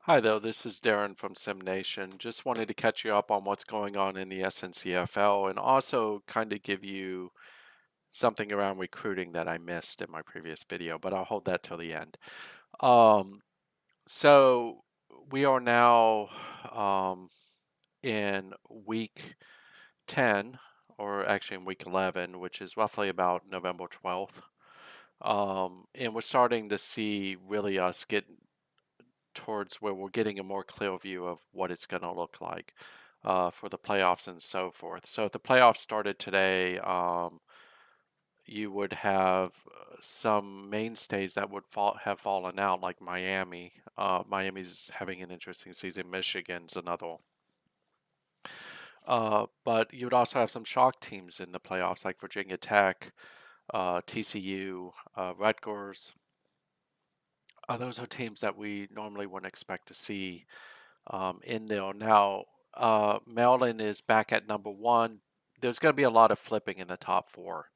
Hi there, this is Darren from SimNation. Just wanted to catch you up on what's going on in the SNCFL and also kind of give you something around recruiting that I missed in my previous video, but I'll hold that till the end. Um, so we are now in week 10, or actually in week 11, which is roughly about November 12th. And we're starting to see really us get towards where we're getting a more clear view of what it's going to look like for the playoffs and so forth. So if the playoffs started today, you would have some mainstays that would have fallen out, like Miami. Miami's having an interesting season. Michigan's another. But you would also have some shock teams in the playoffs, like Virginia Tech, TCU, Rutgers. Those are teams that we normally wouldn't expect to see in there. Now, Maryland is back at number one. There's going to be a lot of flipping in the top four.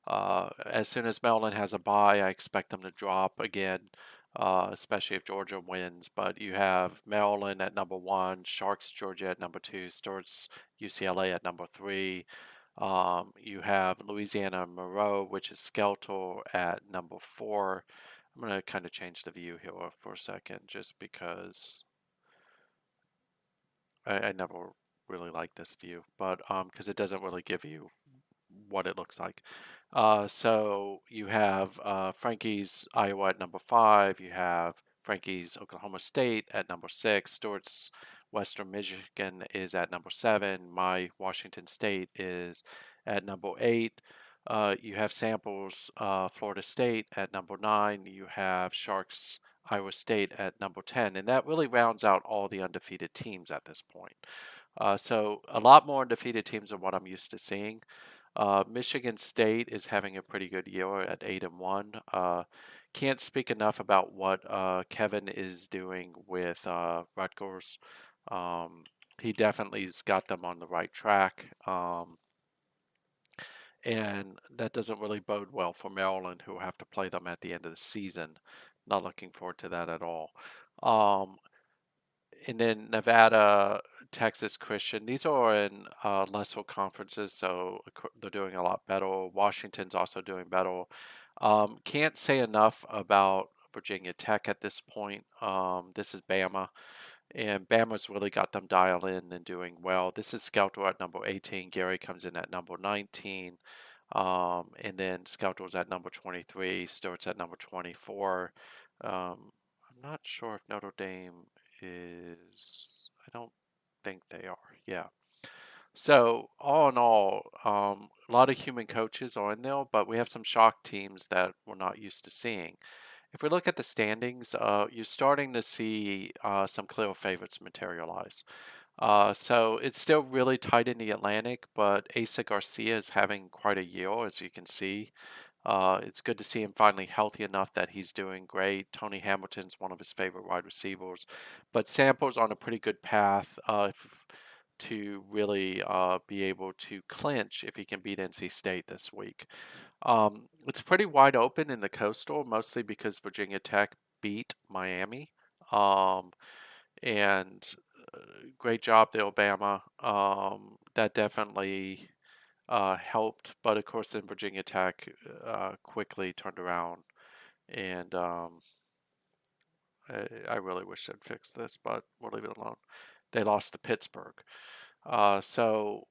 As soon as Maryland has a bye, I expect them to drop again, especially if Georgia wins. But you have Maryland at number one, Sharks Georgia at number two, Stewart's UCLA at number three. You have Louisiana Monroe, which is Skelter at number four. I'm going to kind of change the view here for a second just because I never really like this view, but because it doesn't really give you what it looks like. So you have Frankie's Iowa at number five. You have Frankie's Oklahoma State at number six. Stewart's Western Michigan is at number seven. My Washington State is at number eight. You have Samples Florida State at number nine. You have Sharks Iowa State at number 10, and that really rounds out all the undefeated teams at this point. So a lot more undefeated teams than what I'm used to seeing. Michigan State is having a pretty good year at 8-1. Can't speak enough about what Kevin is doing with Rutgers. Um, he definitely's got them on the right track. And that doesn't really bode well for Maryland, who have to play them at the end of the season. Not looking forward to that at all. Um, and then Nevada, Texas Christian. These are in lesser conferences, so they're doing a lot better. Washington's also doing better. Can't say enough about Virginia Tech at this point. This is Bama, and Bama's really got them dialed in and doing well. This is Skelter at number 18. Gary comes in at number 19. And then Skelter's at number 23. Stewart's at number 24. I'm not sure if Notre Dame is. I don't think they are. Yeah. So all in all, a lot of human coaches are in there, but we have some shock teams that we're not used to seeing. If we look at the standings, you're starting to see some clear favorites materialize. So it's still really tight in the Atlantic, but Asa Garcia is having quite a year, as you can see. It's good to see him finally healthy enough that he's doing great. Tony Hamilton's one of his favorite wide receivers, but Sample's on a pretty good path to really be able to clinch if he can beat NC State this week. It's pretty wide open in the Coastal, mostly because Virginia Tech beat Miami. Um, and great job there, Alabama. That definitely helped, but of course, then Virginia Tech quickly turned around, and I really wish they'd fix this, but we'll leave it alone. They lost to Pittsburgh, so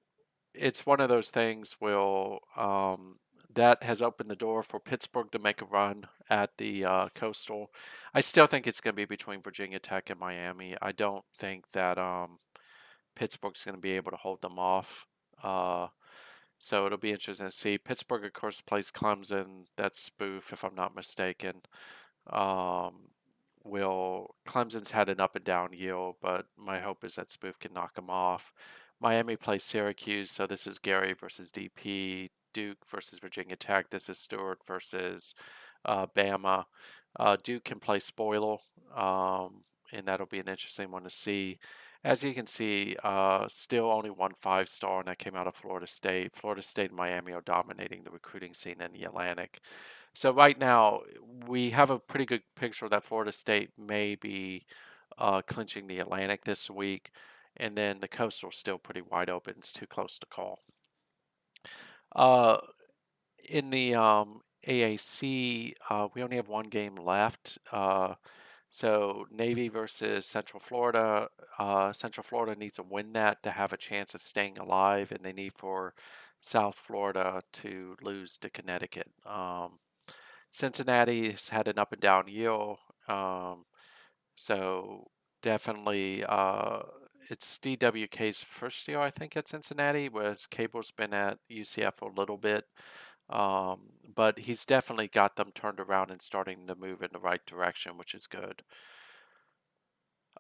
it's one of those things where that has opened the door for Pittsburgh to make a run at the Coastal. I still think it's going to be between Virginia Tech and Miami. I don't think that Pittsburgh's going to be able to hold them off. So it'll be interesting to see. Pittsburgh, of course, plays Clemson. That's spoof, if I'm not mistaken. Um, will Clemson's had an up and down year, but my hope is that spoof can knock them off. Miami plays Syracuse, so this is Gary versus DP. Duke versus Virginia Tech. This is Stewart versus Bama. Duke can play spoiler, and that'll be an interesting one to see. As you can see, still only one 5-star, and that came out of Florida State. Florida State and Miami are dominating the recruiting scene in the Atlantic. So right now, we have a pretty good picture that Florida State may be clinching the Atlantic this week. And then the Coastal's still pretty wide open. It's too close to call. Uh, in the AAC, we only have one game left. So Navy versus Central Florida. Central Florida needs to win that to have a chance of staying alive, and they need for South Florida to lose to Connecticut. Cincinnati's had an up and down year, so definitely it's DWK's first year, I think, at Cincinnati, whereas Cable's been at UCF a little bit. But he's definitely got them turned around and starting to move in the right direction, which is good.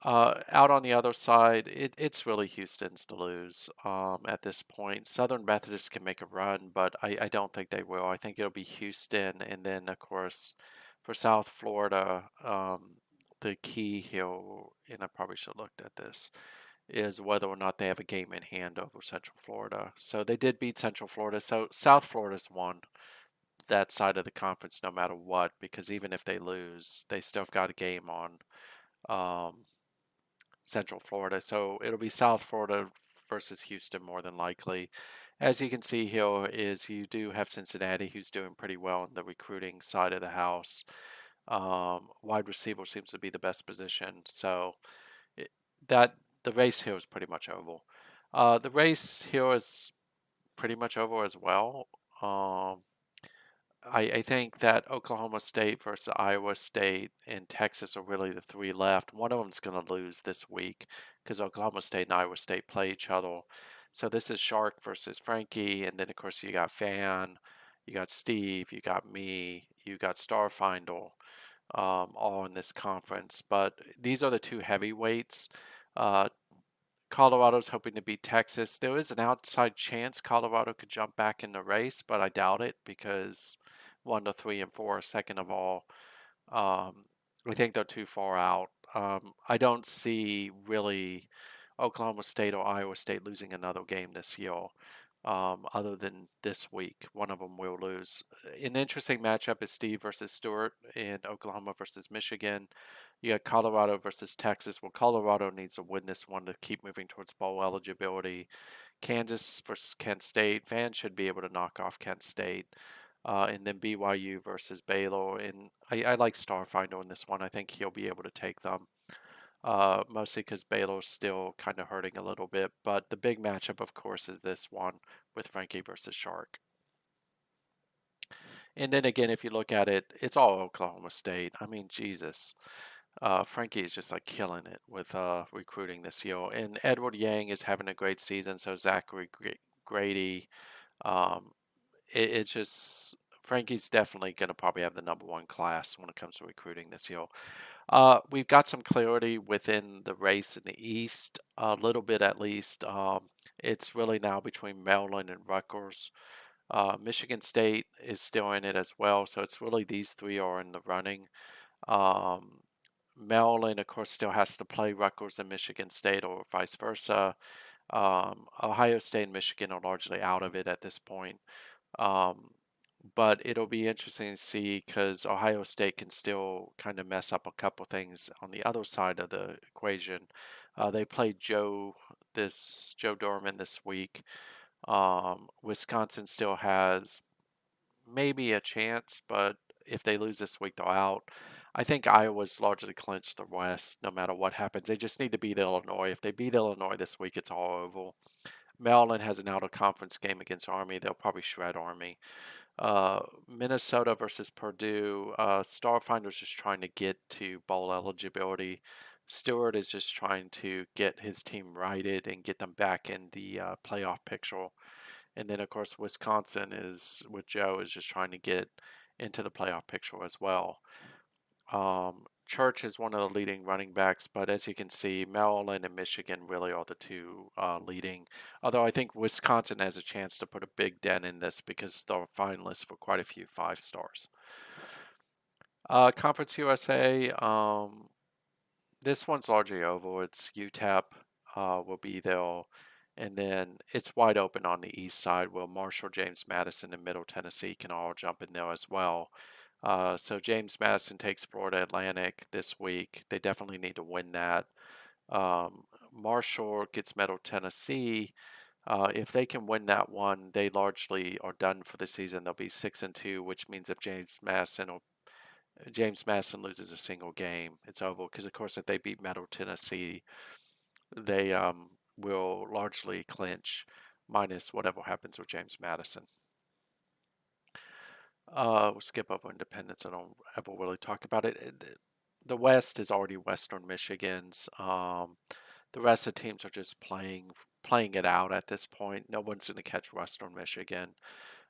Out on the other side, it's really Houston's to lose at this point. Southern Methodist can make a run, but I don't think they will. I think it'll be Houston, and then, of course, for South Florida, the key here, and I probably should have looked at this, is whether or not they have a game in hand over Central Florida. So they did beat Central Florida. So South Florida's won that side of the conference no matter what, because even if they lose, they still have got a game on um, Central Florida. So it'll be South Florida versus Houston more than likely. As you can see here, is you do have Cincinnati, who's doing pretty well in the recruiting side of the house. Wide receiver seems to be the best position. So it, that the race here is pretty much over. The race here is pretty much over as well. I think that Oklahoma State versus Iowa State and Texas are really the three left. One of them's going to lose this week because Oklahoma State and Iowa State play each other. So this is Shark versus Frankie, and then of course you got Fan, you got Steve, you got me, you got Starfinder, all in this conference. But these are the two heavyweights. Uh, Colorado's hoping to beat Texas. There is an outside chance Colorado could jump back in the race, but I doubt it because 1 to 3 and 4. Second of all, I think they're too far out. I don't see really Oklahoma State or Iowa State losing another game this year. Other than this week, one of them will lose. An interesting matchup is Steve versus Stewart in Oklahoma versus Michigan. You got Colorado versus Texas. Well, Colorado needs to win this one to keep moving towards bowl eligibility. Kansas versus Kent State. Fans should be able to knock off Kent State. And then BYU versus Baylor. And I like Starfinder in this one. I think he'll be able to take them. Mostly because Baylor's still kind of hurting a little bit. But the big matchup, of course, is this one with Frankie versus Shark. And then again, if you look at it, it's all Oklahoma State. I mean, Jesus. Frankie is just like killing it with recruiting this year. And Edward Yang is having a great season. So Zachary Grady. Um, it's just Frankie's definitely going to probably have the #1 class when it comes to recruiting this year. We've got some clarity within the race in the East, a little bit at least. It's really now between Maryland and Rutgers. Michigan State is still in it as well, so it's really these three are in the running. Um, Maryland, of course, still has to play Rutgers and Michigan State, or vice versa. Ohio State and Michigan are largely out of it at this point. Um, but it'll be interesting to see because Ohio State can still kind of mess up a couple things on the other side of the equation. They played Joe Dorman this week. Wisconsin still has maybe a chance, but if they lose this week, they're out. I think Iowa's largely clinched the West no matter what happens. They just need to beat Illinois. If they beat Illinois this week, it's all over. Maryland has an out of conference game against Army. They'll probably shred Army. Minnesota versus Purdue. Starfinder's just trying to get to bowl eligibility. Stewart is just trying to get his team righted and get them back in the playoff picture. And then, of course, Wisconsin is with Joe is just trying to get into the playoff picture as well. Church is one of the leading running backs, but as you can see, Maryland and Michigan really are the two leading. Although I think Wisconsin has a chance to put a big dent in this because they're finalists for quite a few 5 stars. Conference USA, this one's largely over. It's UTEP will be there, and then it's wide open on the east side where Marshall, James Madison, and Middle Tennessee can all jump in there as well. So James Madison takes Florida Atlantic this week. They definitely need to win that. Marshall gets Middle Tennessee. If they can win that one, they largely are done for the season. They'll be 6-2, which means if James Madison loses a single game, it's over. Because of course, if they beat Middle Tennessee, they will largely clinch, minus whatever happens with James Madison. We'll skip over Independence. I don't ever really talk about it. The West is already Western Michigan's. The rest of the teams are just playing it out at this point. No one's going to catch Western Michigan.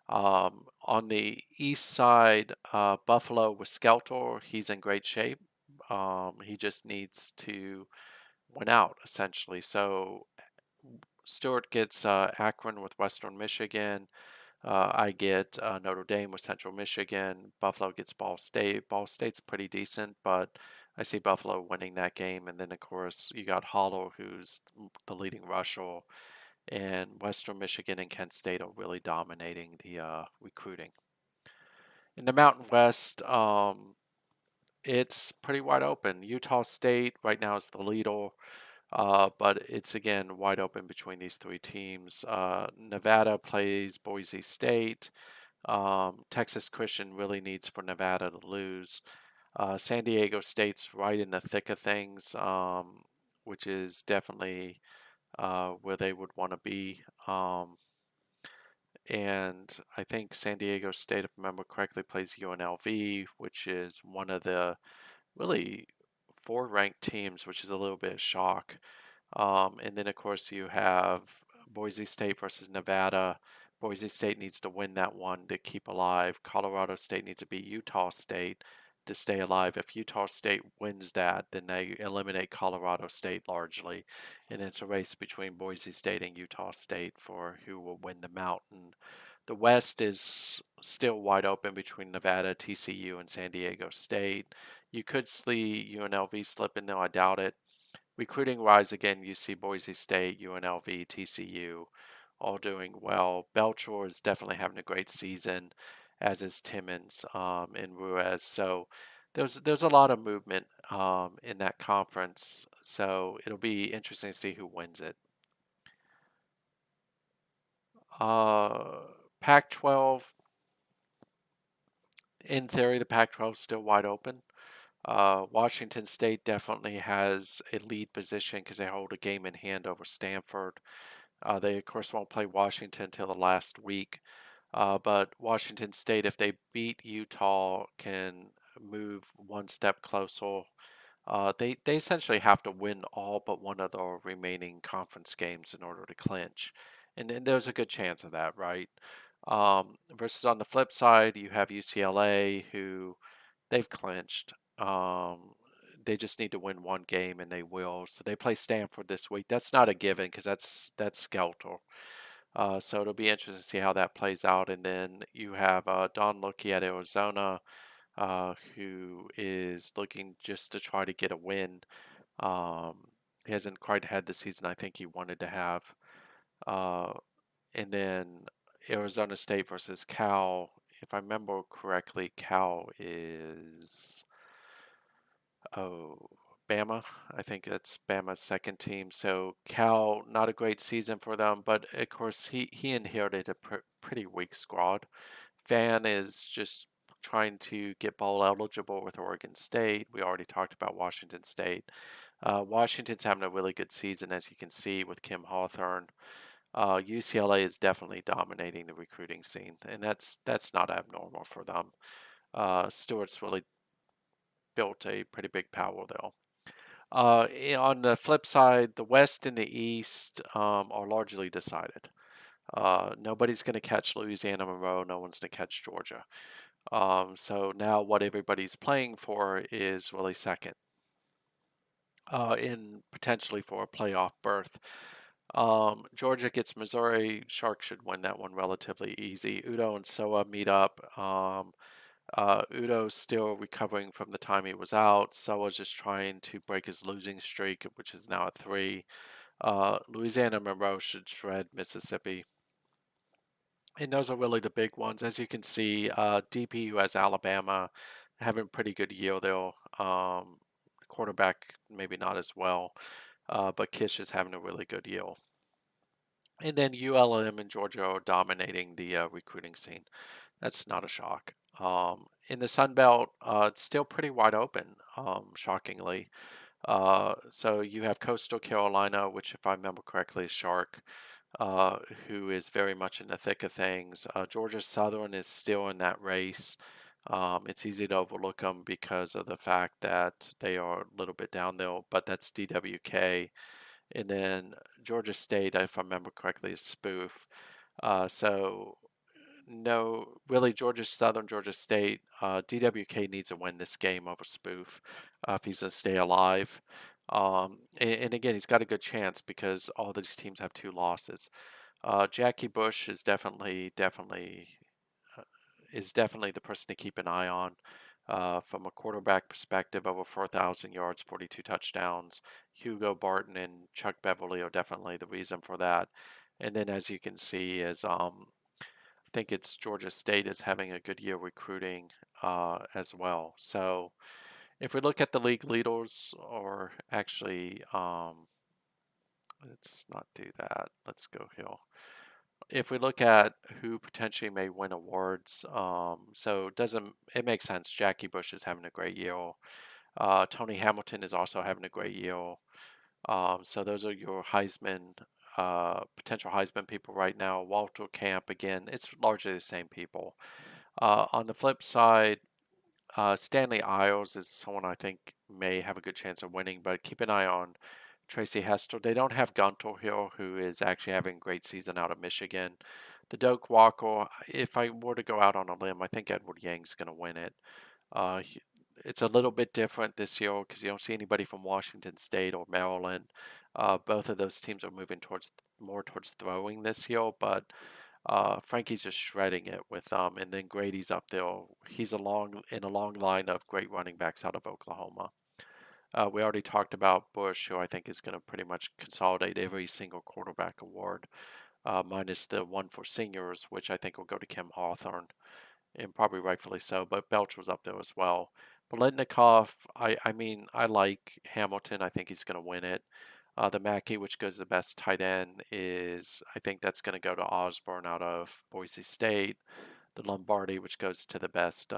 On the east side, Buffalo with Skeltor, he's in great shape. He just needs to win out essentially. So Stewart gets Akron with Western Michigan. I get Notre Dame with Central Michigan. Buffalo gets Ball State. Ball State's pretty decent, but I see Buffalo winning that game. And then, of course, you got Hollow, who's the leading rusher, and Western Michigan and Kent State are really dominating the recruiting. In the Mountain West, it's pretty wide open. Utah State right now is the leader. But it's again wide open between these three teams. Nevada plays Boise State. Texas Christian really needs for Nevada to lose. San Diego State's right in the thick of things, which is definitely where they would want to be. And I think San Diego State, if I remember correctly, plays UNLV, which is one of the really four ranked teams, which is a little bit of shock. And then, of course, you have Boise State versus Nevada. Boise State needs to win that one to keep alive. Colorado State needs to beat Utah State to stay alive. If Utah State wins that, then they eliminate Colorado State largely. And it's a race between Boise State and Utah State for who will win the mountain. The West is still wide open between Nevada, TCU, and San Diego State. You could see UNLV slip in there. I doubt it. Recruiting wise, again, you see Boise State, UNLV, TCU all doing well. Belchor is definitely having a great season, as is Timmons and Ruiz. So there's a lot of movement in that conference. So it'll be interesting to see who wins it. Uh, Pac-12, in theory, the Pac-12 is still wide open. Washington State definitely has a lead position because they hold a game in hand over Stanford. They, of course, won't play Washington until the last week. But Washington State, if they beat Utah, can move one step closer. They essentially have to win all but one of the remaining conference games in order to clinch. And there's a good chance of that, right? Versus on the flip side, you have UCLA, who they've clinched. They just need to win one game, and they will. So they play Stanford this week. That's not a given because that's Skelter. So it'll be interesting to see how that plays out. And then you have Don Lucky at Arizona, who is looking just to try to get a win. He hasn't quite had the season I think he wanted to have. Uh, and then Arizona State versus Cal. If I remember correctly, Cal is Bama. I think that's Bama's second team. So Cal, not a great season for them, but of course he inherited a pretty weak squad. Fan is just trying to get bowl eligible with Oregon State. We already talked about Washington State. Washington's having a really good season, as you can see with Kim Hawthorne. UCLA is definitely dominating the recruiting scene, and that's not abnormal for them. Stewart's really built a pretty big power though. On the flip side, the West and the East are largely decided. Nobody's going to catch Louisiana Monroe. No one's going to catch Georgia. So now what everybody's playing for is really second, in potentially for a playoff berth. Georgia gets Missouri. Sharks should win that one relatively easy. Udo and Soa meet up. Udo's still recovering from the time he was out. Soa's just trying to break his losing streak, which is now at 3. Louisiana Monroe should shred Mississippi. And those are really the big ones. As you can see, DPU has Alabama having pretty good year though. Quarterback maybe not as well, but Kish is having a really good year. And then ULM and Georgia are dominating the recruiting scene. That's not a shock. In the Sun Belt, it's still pretty wide open, shockingly. So you have Coastal Carolina, which, if I remember correctly, is Shark, uh, who is very much in the thick of things. Georgia Southern is still in that race. It's easy to overlook them because of the fact that they are a little bit down there, but that's DWK. And then Georgia State, if I remember correctly, is Spoof. So no, really, Georgia Southern, Georgia State, DWK needs to win this game over Spoof if he's going to stay alive. And again, he's got a good chance because all these teams have two losses. Jackie Bush uh, is definitely the person to keep an eye on. From a quarterback perspective, over 4,000 yards, 42 touchdowns. Hugo Barton and Chuck Beverly are definitely the reason for that. And then, as you can see, I think it's Georgia State is having a good year recruiting as well. So if we look at the league leaders, or actually, let's not do that. Let's go here. If we look at who potentially may win awards, so it makes sense? Jackie Bush is having a great year. Tony Hamilton is also having a great year. So those are your Heisman, potential Heisman people right now. Walter Camp, again, it's largely the same people. On the flip side, Stanley Isles is someone I think may have a good chance of winning, but keep an eye on Tracy Hester. They don't have Gunter Hill, who is actually having a great season out of Michigan. The Doak Walker, if I were to go out on a limb, I think Edward Yang's going to win it. Uh, it's a little bit different this year because you don't see anybody from Washington State or Maryland. Both of those teams are moving more towards throwing this year, but Frankie's just shredding it with and then Grady's up there. He's in a long line of great running backs out of Oklahoma. We already talked about Bush, who I think is going to pretty much consolidate every single quarterback award, minus the one for seniors, which I think will go to Kim Hawthorne, and probably rightfully so. But Belch was up there as well. Bolitnikoff, I mean, I like Hamilton. I think he's going to win it. The Mackey, which goes the best tight end, I think that's going to go to Osborne out of Boise State. The Lombardi, which goes to the best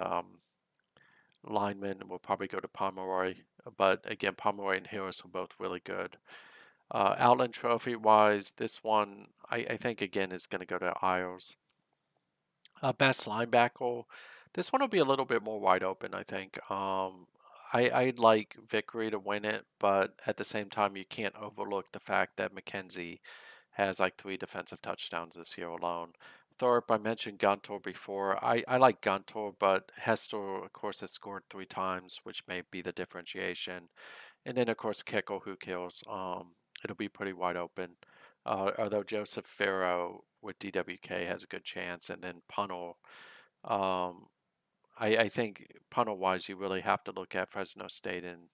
lineman, will probably go to Pomeroy. But again, Pomeroy and Harris are both really good. Outland Trophy wise, this one, I think, again, is going to go to Isles. Best linebacker, this one will be a little bit more wide open, I think. I'd like Vickery to win it, but at the same time, you can't overlook the fact that McKenzie has like 3 defensive touchdowns this year alone. Thorpe, I mentioned Gunter before. I like Gunter, but Hester, of course, has scored 3 times, which may be the differentiation. And then, of course, Kickle, who kills. It'll be pretty wide open. Although Joseph Farrow with DWK has a good chance, and then Punnell. Um, I think Punnell wise, you really have to look at Fresno State and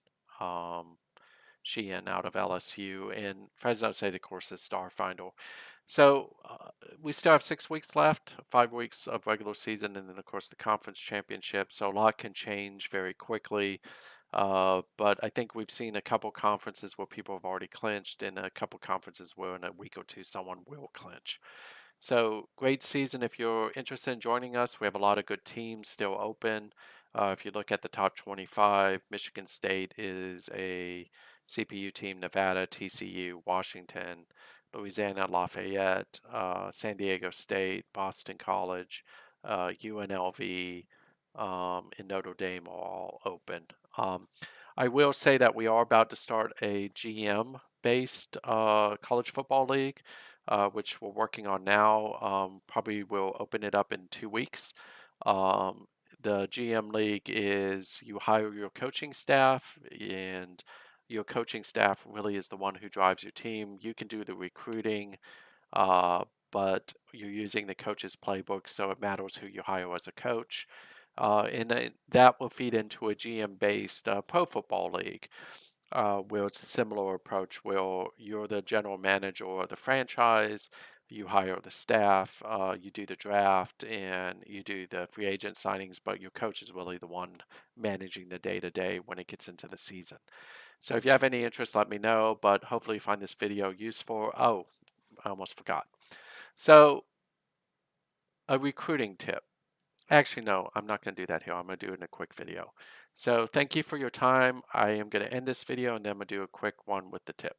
um, Sheehan out of LSU, and Fresno State, of course, is Starfinder. So we still have 6 weeks left, 5 weeks of regular season, and then of course the conference championship. So a lot can change very quickly. But I think we've seen a couple conferences where people have already clinched, and a couple conferences where in a week or two someone will clinch. So great season if you're interested in joining us. We have a lot of good teams still open. If you look at the top 25, Michigan State is a CPU team, Nevada, TCU, Washington, Louisiana, Lafayette, San Diego State, Boston College, UNLV, and Notre Dame are all open. I will say that we are about to start a GM based college football league, which we're working on now. Probably will open it up in 2 weeks. Um, the GM league is you hire your coaching staff, and your coaching staff really is the one who drives your team. You can do the recruiting, uh, but you're using the coach's playbook, so it matters who you hire as a coach. And that will feed into a GM-based pro football league, where it's a similar approach where you're the general manager of the franchise, You hire the staff, you do the draft, and you do the free agent signings, but your coach is really the one managing the day-to-day when it gets into the season. So if you have any interest, let me know, but hopefully you find this video useful. Oh, I almost forgot. So a recruiting tip. Actually, no, I'm not going to do that here. I'm going to do it in a quick video. So thank you for your time. I am going to end this video and then I'm going to do a quick one with the tip.